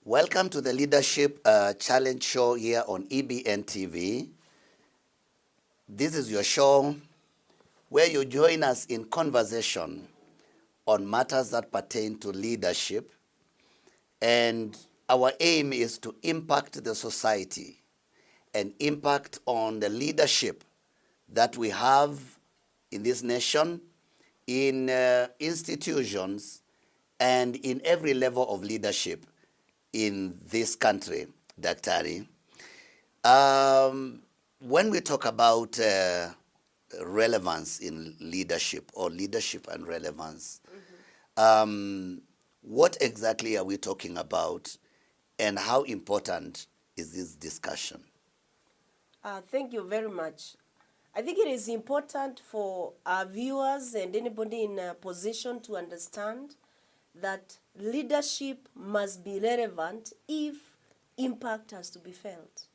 Welcome to the Leadership Challenge Show here on EBN TV. This is your show where you join us in conversation on matters that pertain to leadership. And our aim is to impact the society and impact on the leadership that we have in this nation, in institutions, and in every level of leadership in this country, Daktari. When we talk about relevance in leadership or leadership and relevance, what exactly are we talking about and how important is this discussion? Thank you very much. I think it is important for our viewers and anybody in a position to understand that leadership must be relevant if impact has to be felt.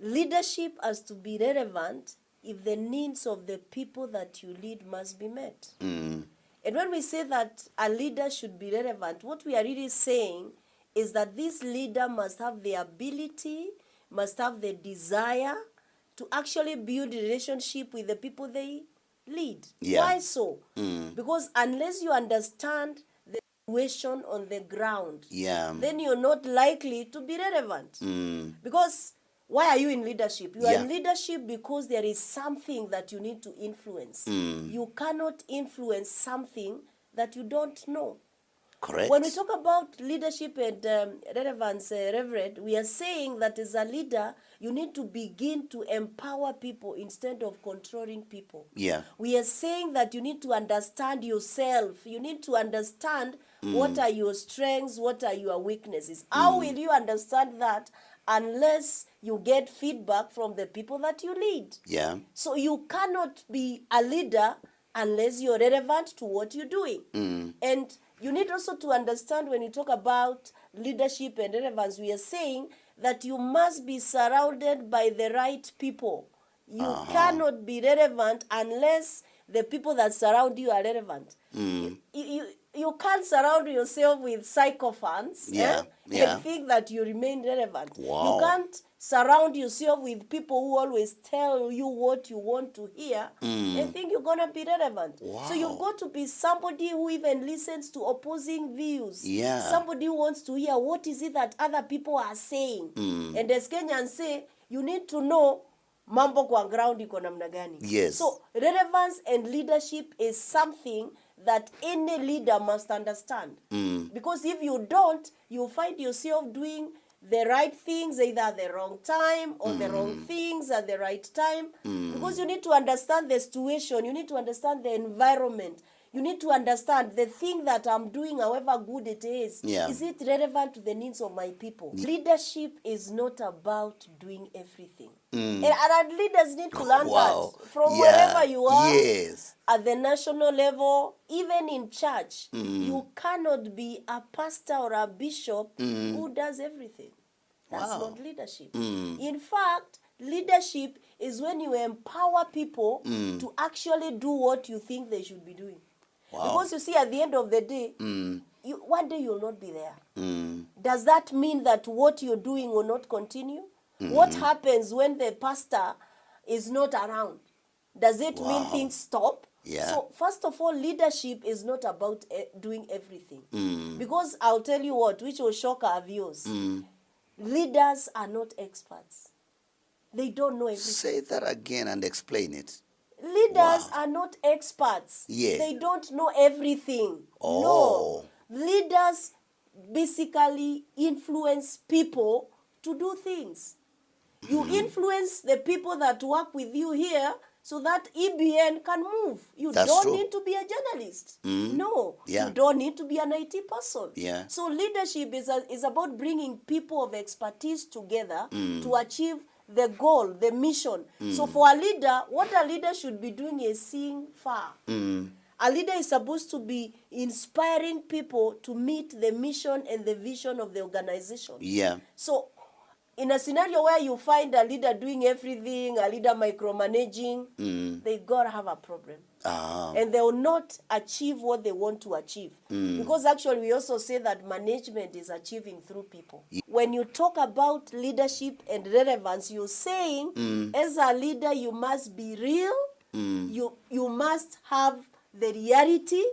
Leadership has to be relevant if the needs of the people that you lead must be met. And when we say that a leader should be relevant, what we are really saying is that this leader must have the ability, must have the desire to actually build a relationship with the people they lead. Yeah. Why so? Because unless you understand the situation on the ground, then you're not likely to be relevant. Because why are you in leadership? You are in leadership because there is something that you need to influence. You cannot influence something that you don't know. Correct. When we talk about leadership and relevance, Reverend, we are saying that as a leader, you need to begin to empower people instead of controlling people. Yeah. We are saying that you need to understand yourself. You need to understand what are your strengths, what are your weaknesses. How will you understand that unless you get feedback from the people that you lead? Yeah. So you cannot be a leader unless you're relevant to what you're doing. And you need also to understand when you talk about leadership and relevance, we are saying that you must be surrounded by the right people. You cannot be relevant unless the people that surround you are relevant. You can't surround yourself with sycophants and think that you remain relevant. Wow. You can't surround yourself with people who always tell you what you want to hear and think you're going to be relevant. Wow. So you've got to be somebody who even listens to opposing views. Yeah. Somebody who wants to hear what is it that other people are saying. And as Kenyans say, you need to know mambo kwa ground iko namna gani. Yes. So relevance and leadership is something that any leader must understand. Because if you don't, you'll find yourself doing the right things either at the wrong time or the wrong things at the right time. Because you need to understand the situation. You need to understand the environment. You need to understand the thing that I'm doing, however good it is. Is it relevant to the needs of my people? Leadership is not about doing everything. And our leaders need to learn that from wherever you are, at the national level, even in church. You cannot be a pastor or a bishop who does everything. That's not leadership. In fact, leadership is when you empower people to actually do what you think they should be doing. Because you see, at the end of the day, one day you'll not be there. Does that mean that what you're doing will not continue? What happens when the pastor is not around? Does it mean things stop? So first of all, leadership is not about doing everything. Because I'll tell you what, which will shock our viewers. Leaders are not experts. They don't know everything. Say that again and explain it. Leaders are not experts. Yeah. They don't know everything. No. Leaders basically influence people to do things. You influence the people that work with you here so that EBN can move. You don't need to be a journalist. No. You don't need to be an IT person. So leadership is about bringing people of expertise together to achieve the goal, the mission. So for a leader, what a leader should be doing is seeing far. A leader is supposed to be inspiring people to meet the mission and the vision of the organization. So in a scenario where you find a leader doing everything, a leader micromanaging, they gotta have a problem. And they will not achieve what they want to achieve. Because actually we also say that management is achieving through people. When you talk about leadership and relevance, you're saying as a leader you must be real, you must have the reality,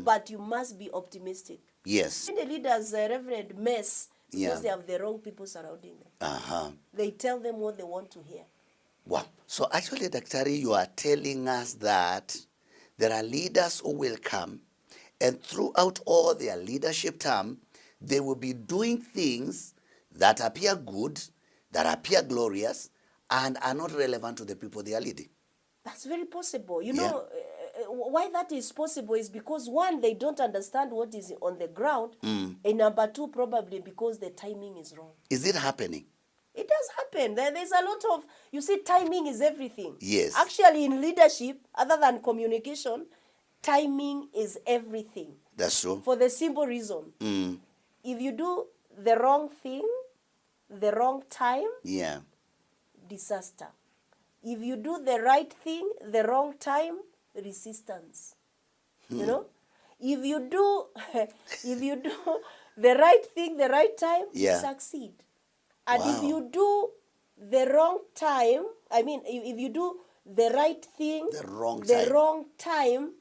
but you must be optimistic. Yes. Many leaders, Reverend, mess because they have the wrong people surrounding them. They tell them what they want to hear. Wow. So actually, Dr. You are telling us that there are leaders who will come, and throughout all their leadership term, they will be doing things that appear good, that appear glorious, and are not relevant to the people they are leading. That's very possible. You know, why that is possible is because, one, they don't understand what is on the ground, and number two, probably because the timing is wrong. Is it happening? It does happen. There's a lot of, you see, timing is everything. Yes. Actually, in leadership, other than communication, timing is everything. That's true. For the simple reason, if you do the wrong thing, the wrong time, disaster. If you do the right thing, the wrong time, resistance. You know? If you do the right thing, the right time, succeed. And if you do the wrong time, if you do the right thing, the wrong time,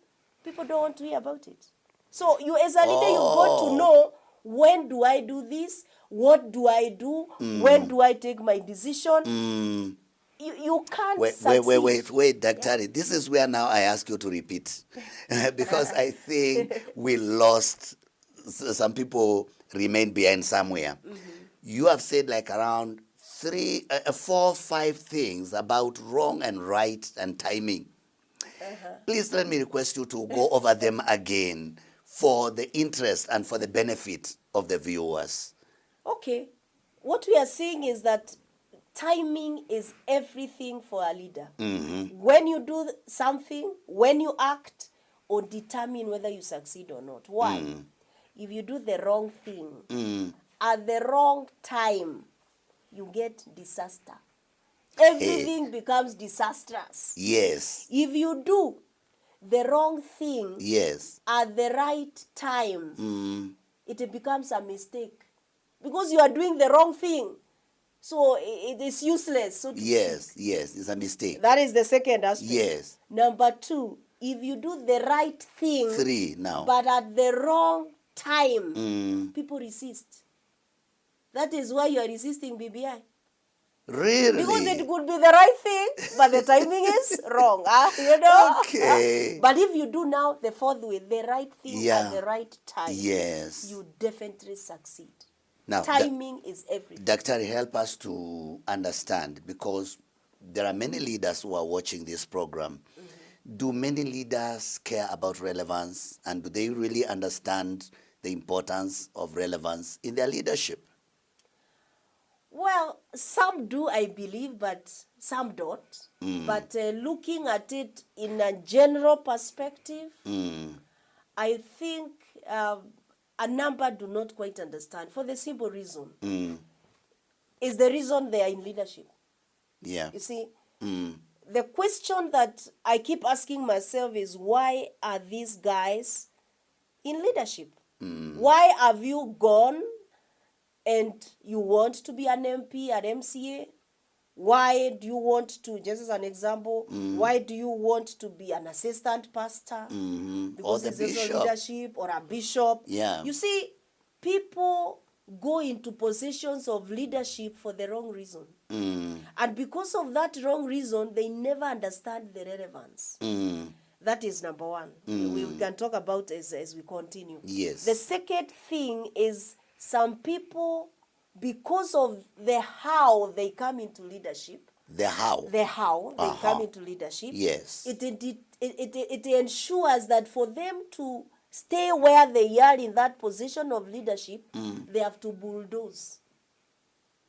people don't want to hear about it. So you, as a leader, you've got to know, when do I do this? What do I do? When do I take my decision? You can't succeed. Wait, Dr. This is where now I ask you to repeat. Because I think we lost, some people remain behind somewhere. You have said like around 4 5 things about wrong and right and timing. Please let me request you to go over them again for the interest and for the benefit of the viewers. Okay. What we are saying is that timing is everything for a leader. When you do something, when you act, or determine whether you succeed or not. Why? If you do the wrong thing at the wrong time, you get disaster. Everything becomes disastrous. Yes. If you do the wrong thing at the right time, it becomes a mistake. Because you are doing the wrong thing. So it is useless. So yes, it's a mistake. That is the second aspect. Yes. Number two, if you do the right thing, 3 now, but at the wrong time, people resist. That is why you are resisting BBI. Really? Because it could be the right thing, but the timing is wrong. You know? Okay. But if you do now the fourth way, the right thing at the right time, you definitely succeed. Now, timing is everything. Dr. Help us to understand, because there are many leaders who are watching this program. Do many leaders care about relevance, and do they really understand the importance of relevance in their leadership? Well, some do, I believe, but some don't. But looking at it in a general perspective, I think a number do not quite understand, for the simple reason. Is the reason they are in leadership. Yeah. You see, the question that I keep asking myself is, why are these guys in leadership? Why have you gone and you want to be an MP, an MCA? Why do you want to, just as an example, why do you want to be an assistant pastor? Because it's also leadership, or a bishop. Yeah. You see, people go into positions of leadership for the wrong reason. And because of that wrong reason, they never understand the relevance. That is number one. We can talk about as we continue. Yes. The second thing is, some people, because of the how they come into leadership, they come into leadership, yes, it ensures that for them to stay where they are in that position of leadership, they have to bulldoze.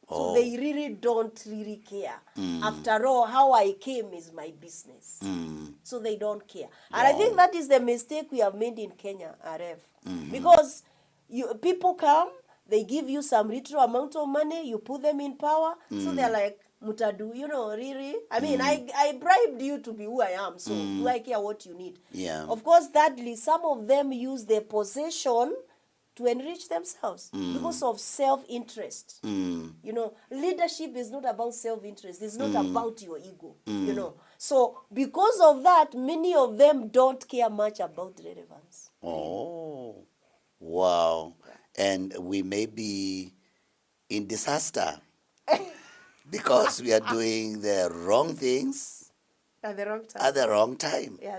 So they really don't really care. After all, how I came is my business. So they don't care. And I think that is the mistake we have made in Kenya, RF. Because people come, they give you some little amount of money, you put them in power, so they're like, Mutadu, really? I mean, I bribed you to be who I am, so do I care what you need? Yeah. Of course, thirdly, some of them use their possession to enrich themselves because of self-interest. Leadership is not about self-interest. It's not about your ego, So because of that, many of them don't care much about relevance. Oh, wow. And we may be in disaster because we are doing the wrong things At the wrong time. at the wrong time. Yeah.